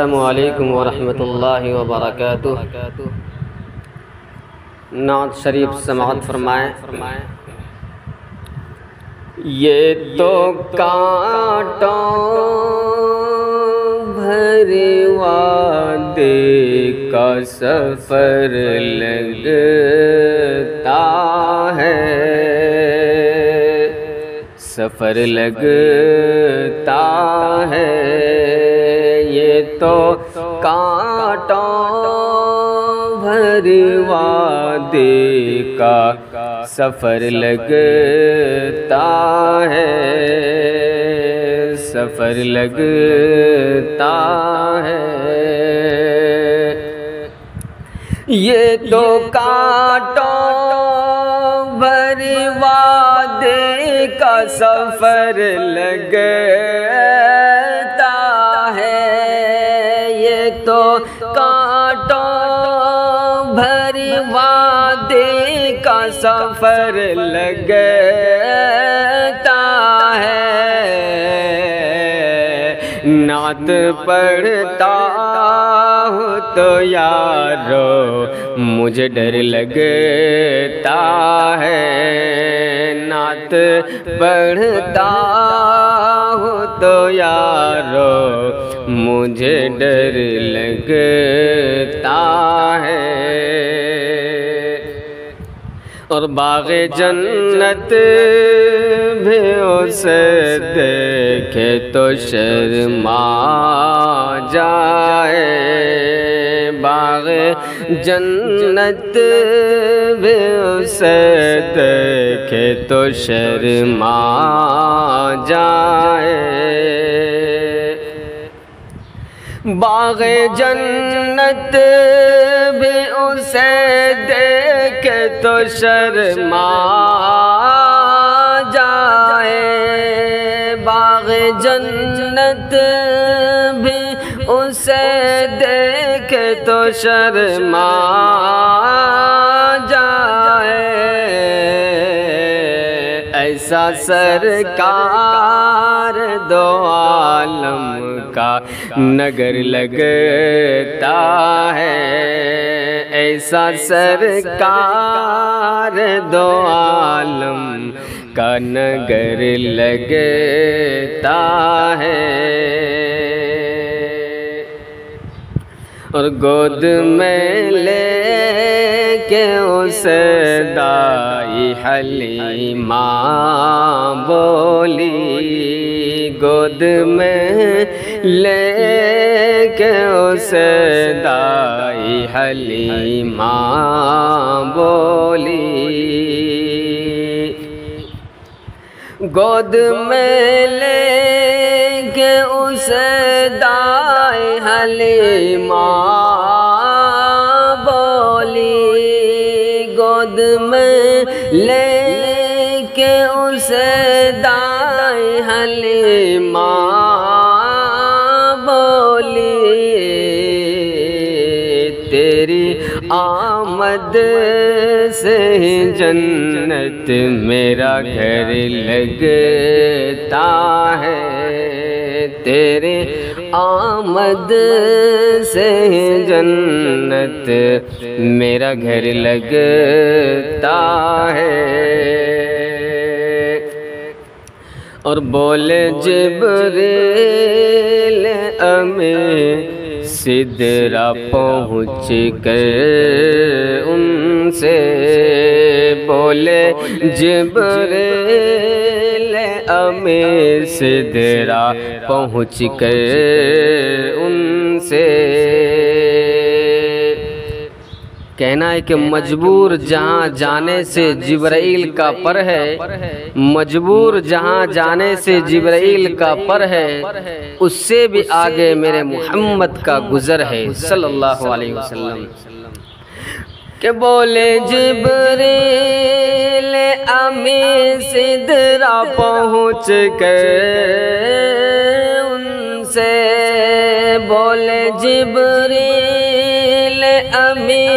السلام علیکم ورحمۃ اللہ وبرکاتہ۔ نعت شریف سماعت فرمائیں۔ یہ تو کانٹوں بھرے وعدے کا سفر لگتا ہے، سفر لگتا ہے۔ یہ تو کانٹوں بھرے وعدے کا سفر لگتا ہے، سفر لگتا ہے۔ یہ تو کانٹوں بھرے وعدے کا سفر لگتا ہے، یہ تو کانٹوں بھرے وعدے کا سفر لگتا ہے۔ نعت پڑھتا ہوں تو یارو مجھے ڈر لگتا ہے، نعت پڑھتا ہوں تو یارو مجھے ڈر لگتا ہے۔ اور باغ جنت بھی اسے دیکھے تو شرما جائے، باغ جنت بھی اسے دیکھے تو شرما جائے، باغ جنت بھی اسے دیکھے تو شرما جائے، باغ جنت بھی اسے دیکھے تو شرما جائے۔ ایسا سرکار دو عالم کا نگر لگتا ہے، ایسا سرکار دو عالم کا نگر لگتا ہے۔ اور گود میں لے کے اسے دائی حلیمہ بولی، گود میں لے کے اسے دائی حلیمہ بولی، گود میں لے کے اسے دائی حلیمہ بولی، گود میں لے کے اسے دائی حلیمہ بولی، تیری آمد سے جنت میرا گھر لگتا ہے، تیرے آمد سے جنت میرا گھر لگتا ہے۔ اور بولے جبریل امیں سدرہ پہنچ کر ان سے، بولے جبریل امیں سدرہ پہنچ کر ان سے، کہنا ہے کہ مجبور جہاں جانے سے جبرائیل کا پر ہے، مجبور جہاں جانے سے جبرائیل کا پر ہے، اس سے بھی آگے میرے محمد کا گزر ہے صلی اللہ علیہ وسلم۔ کہ بولے جبریل امیں سدرہ پہنچ کر ان سے، بولے جبریل امیں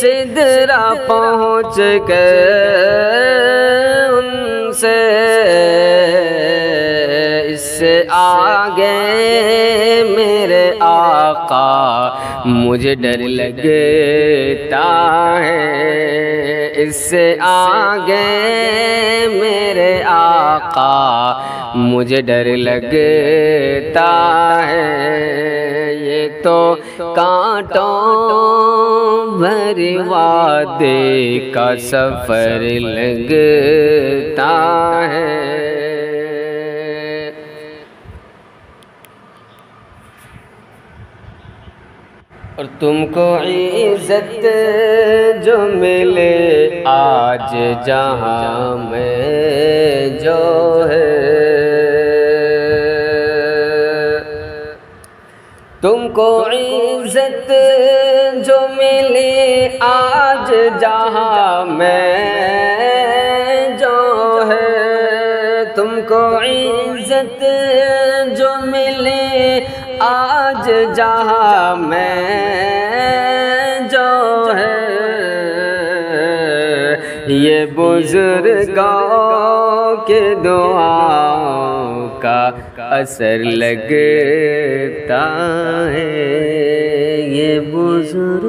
سدرہ پہنچ کر ان سے، اس سے آگے میرے آقا مجھے ڈر لگتا ہے، اس سے آگے میرے آقا مجھے ڈر لگتا ہے، یہ تو کانٹوں بھری وادی کا سفر لگتا ہے۔ اور تم کو عزت جو ملے آج جہاں میں جو ہے، تم کو عزت جو ملے آج جہاں میں جو ہے، تم کو عزت جو ملے آج جہاں میں جو ہے، یہ بزرگوں کے دعاؤں کا اثر لگتا ہے، یہ بزرگ